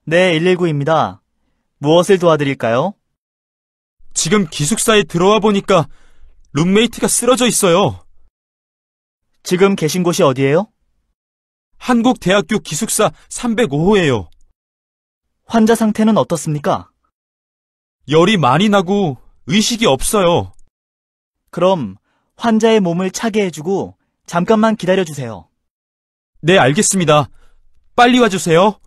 네, 119입니다. 무엇을 도와드릴까요? 지금 기숙사에 들어와 보니까 룸메이트가 쓰러져 있어요. 지금 계신 곳이 어디예요? 한국대학교 기숙사 305호예요. 환자 상태는 어떻습니까? 열이 많이 나고 의식이 없어요. 그럼 환자의 몸을 차게 해주고 잠깐만 기다려주세요. 네, 알겠습니다. 빨리 와주세요.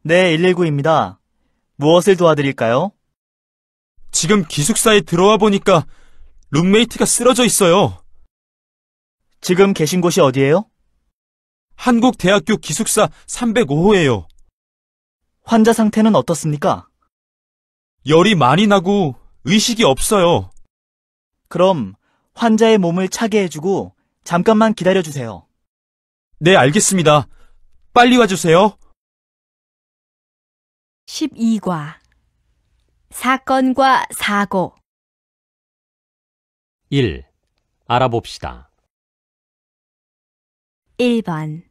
네, 119입니다. 무엇을 도와드릴까요? 지금 기숙사에 들어와 보니까 룸메이트가 쓰러져 있어요. 지금 계신 곳이 어디예요? 한국대학교 기숙사 305호예요. 환자 상태는 어떻습니까? 열이 많이 나고 의식이 없어요. 그럼 환자의 몸을 차게 해주고 잠깐만 기다려주세요. 네, 알겠습니다. 빨리 와주세요. 12과 사건과 사고 1. 알아봅시다. 1번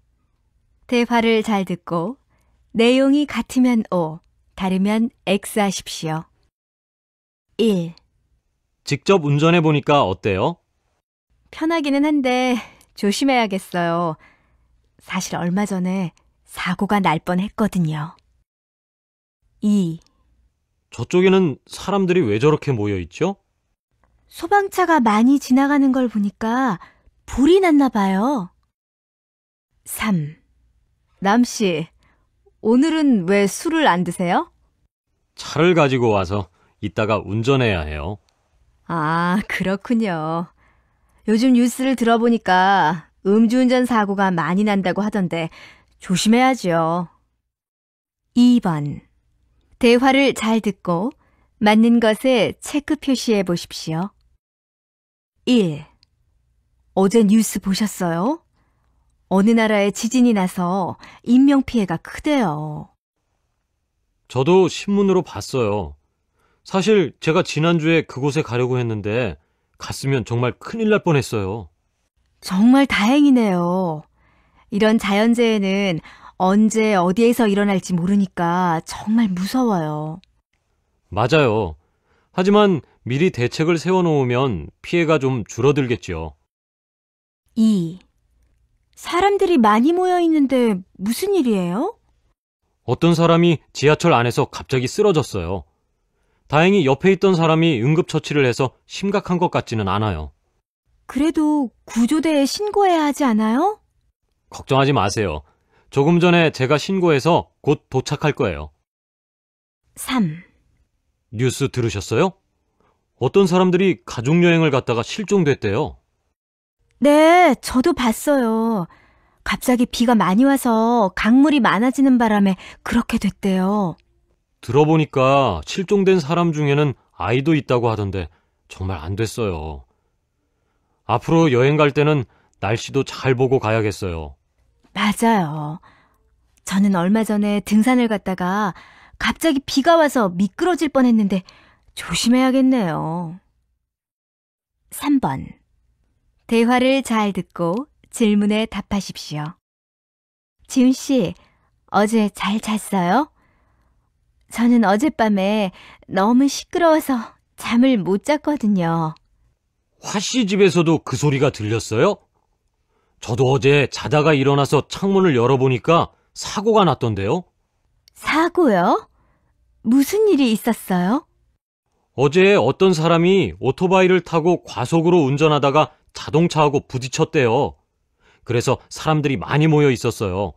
대화를 잘 듣고 내용이 같으면 O, 다르면 X 하십시오. 1. 직접 운전해 보니까 어때요? 편하기는 한데 조심해야겠어요. 사실 얼마 전에 사고가 날 뻔했거든요. 2. 저쪽에는 사람들이 왜 저렇게 모여 있죠? 소방차가 많이 지나가는 걸 보니까 불이 났나 봐요. 3. 남씨, 오늘은 왜 술을 안 드세요? 차를 가지고 와서 이따가 운전해야 해요. 아, 그렇군요. 요즘 뉴스를 들어보니까 음주운전 사고가 많이 난다고 하던데 조심해야죠. 2번. 대화를 잘 듣고 맞는 것에 체크 표시해 보십시오. 1. 어제 뉴스 보셨어요? 어느 나라에 지진이 나서 인명피해가 크대요. 저도 신문으로 봤어요. 사실 제가 지난주에 그곳에 가려고 했는데 갔으면 정말 큰일 날 뻔했어요. 정말 다행이네요. 이런 자연재해는 언제 어디에서 일어날지 모르니까 정말 무서워요. 맞아요. 하지만 미리 대책을 세워놓으면 피해가 좀 줄어들겠죠. 2. 사람들이 많이 모여 있는데 무슨 일이에요? 어떤 사람이 지하철 안에서 갑자기 쓰러졌어요. 다행히 옆에 있던 사람이 응급처치를 해서 심각한 것 같지는 않아요. 그래도 구조대에 신고해야 하지 않아요? 걱정하지 마세요. 조금 전에 제가 신고해서 곧 도착할 거예요. 3. 뉴스 들으셨어요? 어떤 사람들이 가족여행을 갔다가 실종됐대요. 네, 저도 봤어요. 갑자기 비가 많이 와서 강물이 많아지는 바람에 그렇게 됐대요. 들어보니까 실종된 사람 중에는 아이도 있다고 하던데 정말 안 됐어요. 앞으로 여행 갈 때는 날씨도 잘 보고 가야겠어요. 맞아요. 저는 얼마 전에 등산을 갔다가 갑자기 비가 와서 미끄러질 뻔했는데 조심해야겠네요. 3번. 대화를 잘 듣고 질문에 답하십시오. 지훈 씨, 어제 잘 잤어요? 저는 어젯밤에 너무 시끄러워서 잠을 못 잤거든요. 화씨 집에서도 그 소리가 들렸어요? 저도 어제 자다가 일어나서 창문을 열어보니까 사고가 났던데요. 사고요? 무슨 일이 있었어요? 어제 어떤 사람이 오토바이를 타고 과속으로 운전하다가 자동차하고 부딪혔대요. 그래서 사람들이 많이 모여 있었어요.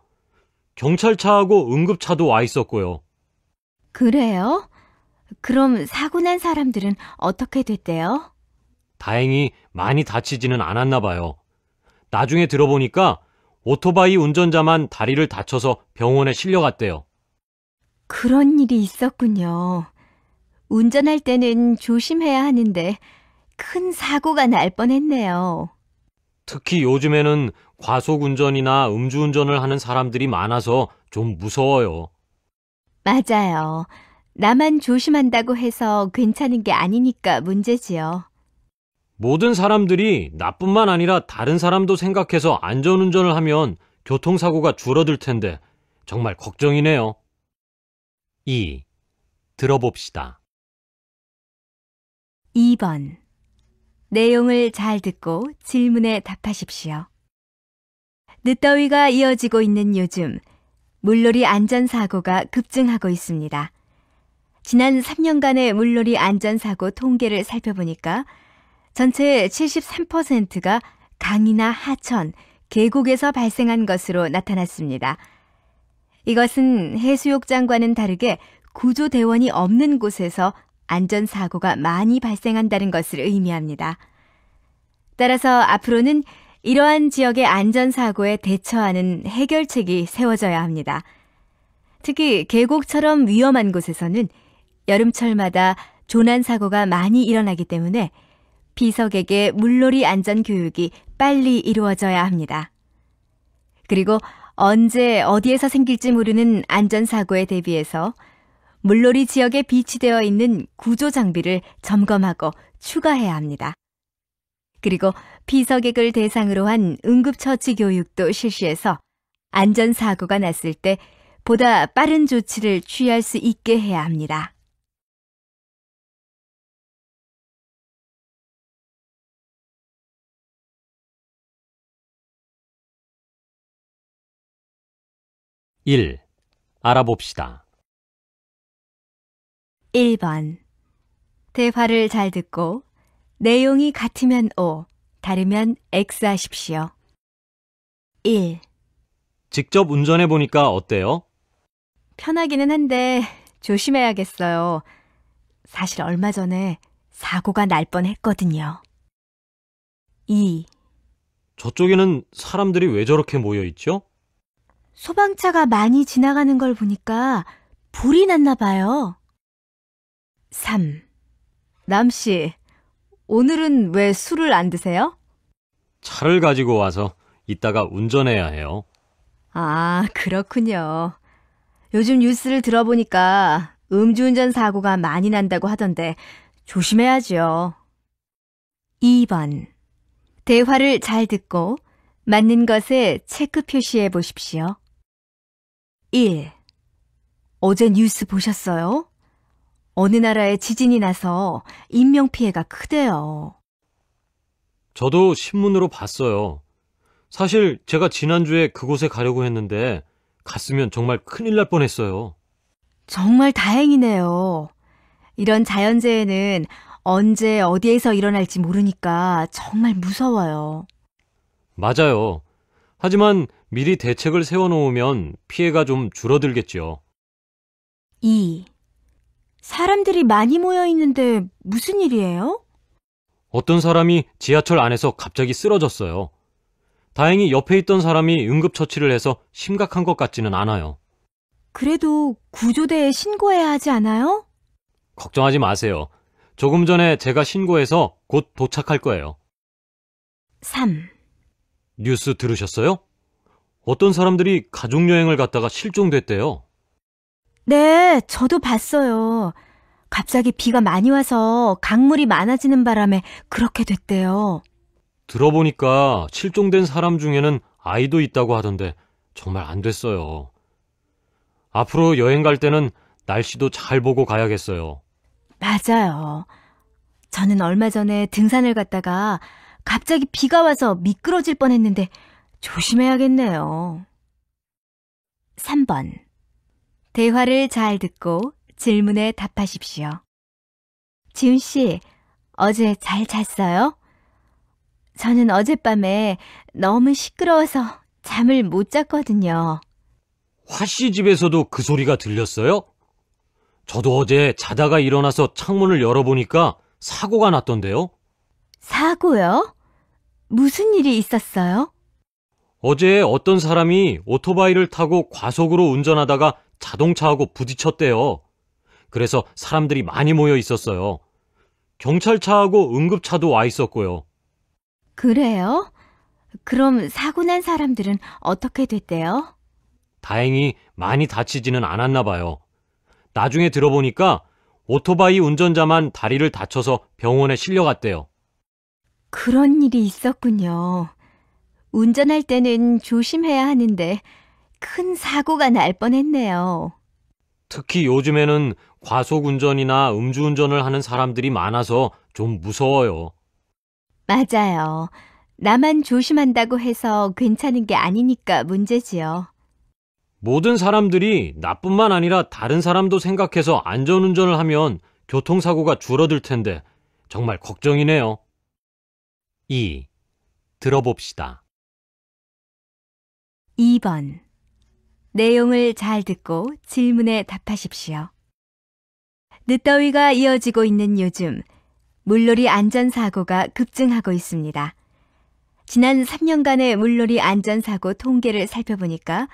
경찰차하고 응급차도 와 있었고요. 그래요? 그럼 사고 난 사람들은 어떻게 됐대요? 다행히 많이 다치지는 않았나 봐요. 나중에 들어보니까 오토바이 운전자만 다리를 다쳐서 병원에 실려갔대요. 그런 일이 있었군요. 운전할 때는 조심해야 하는데 큰 사고가 날 뻔했네요. 특히 요즘에는 과속 운전이나 음주운전을 하는 사람들이 많아서 좀 무서워요. 맞아요. 나만 조심한다고 해서 괜찮은 게 아니니까 문제지요. 모든 사람들이 나뿐만 아니라 다른 사람도 생각해서 안전운전을 하면 교통사고가 줄어들 텐데 정말 걱정이네요. 2. 들어봅시다. 2번. 내용을 잘 듣고 질문에 답하십시오. 늦더위가 이어지고 있는 요즘, 물놀이 안전사고가 급증하고 있습니다. 지난 3년간의 물놀이 안전사고 통계를 살펴보니까 전체의 73%가 강이나 하천, 계곡에서 발생한 것으로 나타났습니다. 이것은 해수욕장과는 다르게 구조대원이 없는 곳에서 안전사고가 많이 발생한다는 것을 의미합니다. 따라서 앞으로는 이러한 지역의 안전사고에 대처하는 해결책이 세워져야 합니다. 특히 계곡처럼 위험한 곳에서는 여름철마다 조난사고가 많이 일어나기 때문에 비석에게 물놀이 안전교육이 빨리 이루어져야 합니다. 그리고 언제 어디에서 생길지 모르는 안전사고에 대비해서 물놀이 지역에 비치되어 있는 구조장비를 점검하고 추가해야 합니다. 그리고 비서객을 대상으로 한 응급처치 교육도 실시해서 안전사고가 났을 때 보다 빠른 조치를 취할 수 있게 해야 합니다. (1) 알아봅시다. 1번. 대화를 잘 듣고 내용이 같으면 O, 다르면 X 하십시오. 1. 직접 운전해 보니까 어때요? 편하기는 한데 조심해야겠어요. 사실 얼마 전에 사고가 날 뻔했거든요. 2. 저쪽에는 사람들이 왜 저렇게 모여 있죠? 소방차가 많이 지나가는 걸 보니까 불이 났나 봐요. 3. 남씨, 오늘은 왜 술을 안 드세요? 차를 가지고 와서 이따가 운전해야 해요. 아, 그렇군요. 요즘 뉴스를 들어보니까 음주운전 사고가 많이 난다고 하던데 조심해야죠. 2번. 대화를 잘 듣고 맞는 것에 체크 표시해 보십시오. 1. 어제 뉴스 보셨어요? 어느 나라에 지진이 나서 인명피해가 크대요. 저도 신문으로 봤어요. 사실 제가 지난주에 그곳에 가려고 했는데 갔으면 정말 큰일 날 뻔했어요. 정말 다행이네요. 이런 자연재해는 언제 어디에서 일어날지 모르니까 정말 무서워요. 맞아요. 하지만 미리 대책을 세워놓으면 피해가 좀 줄어들겠죠. 2. 사람들이 많이 모여 있는데 무슨 일이에요? 어떤 사람이 지하철 안에서 갑자기 쓰러졌어요. 다행히 옆에 있던 사람이 응급처치를 해서 심각한 것 같지는 않아요. 그래도 구조대에 신고해야 하지 않아요? 걱정하지 마세요. 조금 전에 제가 신고해서 곧 도착할 거예요. 3. 뉴스 들으셨어요? 어떤 사람들이 가족여행을 갔다가 실종됐대요. 네, 저도 봤어요. 갑자기 비가 많이 와서 강물이 많아지는 바람에 그렇게 됐대요. 들어보니까 실종된 사람 중에는 아이도 있다고 하던데 정말 안 됐어요. 앞으로 여행 갈 때는 날씨도 잘 보고 가야겠어요. 맞아요. 저는 얼마 전에 등산을 갔다가 갑자기 비가 와서 미끄러질 뻔했는데 조심해야겠네요. 3번. 대화를 잘 듣고 질문에 답하십시오. 지훈 씨, 어제 잘 잤어요? 저는 어젯밤에 너무 시끄러워서 잠을 못 잤거든요. 화씨 집에서도 그 소리가 들렸어요? 저도 어제 자다가 일어나서 창문을 열어보니까 사고가 났던데요. 사고요? 무슨 일이 있었어요? 어제 어떤 사람이 오토바이를 타고 과속으로 운전하다가 자동차하고 부딪혔대요. 그래서 사람들이 많이 모여 있었어요. 경찰차하고 응급차도 와 있었고요. 그래요? 그럼 사고 난 사람들은 어떻게 됐대요? 다행히 많이 다치지는 않았나 봐요. 나중에 들어보니까 오토바이 운전자만 다리를 다쳐서 병원에 실려갔대요. 그런 일이 있었군요. 운전할 때는 조심해야 하는데 큰 사고가 날 뻔했네요. 특히 요즘에는 과속 운전이나 음주운전을 하는 사람들이 많아서 좀 무서워요. 맞아요. 나만 조심한다고 해서 괜찮은 게 아니니까 문제지요. 모든 사람들이 나뿐만 아니라 다른 사람도 생각해서 안전운전을 하면 교통사고가 줄어들 텐데 정말 걱정이네요. 2. 들어봅시다. 2번. 내용을 잘 듣고 질문에 답하십시오. 늦더위가 이어지고 있는 요즘, 물놀이 안전사고가 급증하고 있습니다. 지난 3년간의 물놀이 안전사고 통계를 살펴보니까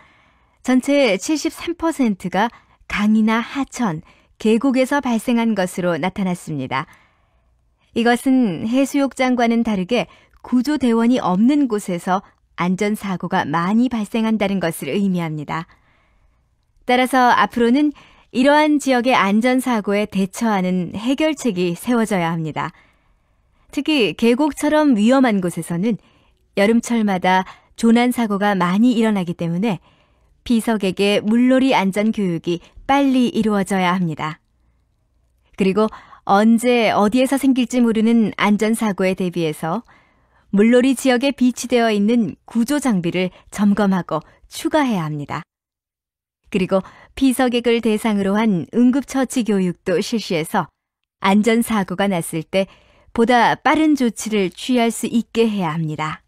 전체의 73%가 강이나 하천, 계곡에서 발생한 것으로 나타났습니다. 이것은 해수욕장과는 다르게 구조대원이 없는 곳에서 안전사고가 많이 발생한다는 것을 의미합니다. 따라서 앞으로는 이러한 지역의 안전사고에 대처하는 해결책이 세워져야 합니다. 특히 계곡처럼 위험한 곳에서는 여름철마다 조난사고가 많이 일어나기 때문에 비석에게 물놀이 안전교육이 빨리 이루어져야 합니다. 그리고 언제 어디에서 생길지 모르는 안전사고에 대비해서 물놀이 지역에 비치되어 있는 구조장비를 점검하고 추가해야 합니다. 그리고 피서객을 대상으로 한 응급처치 교육도 실시해서 안전사고가 났을 때 보다 빠른 조치를 취할 수 있게 해야 합니다.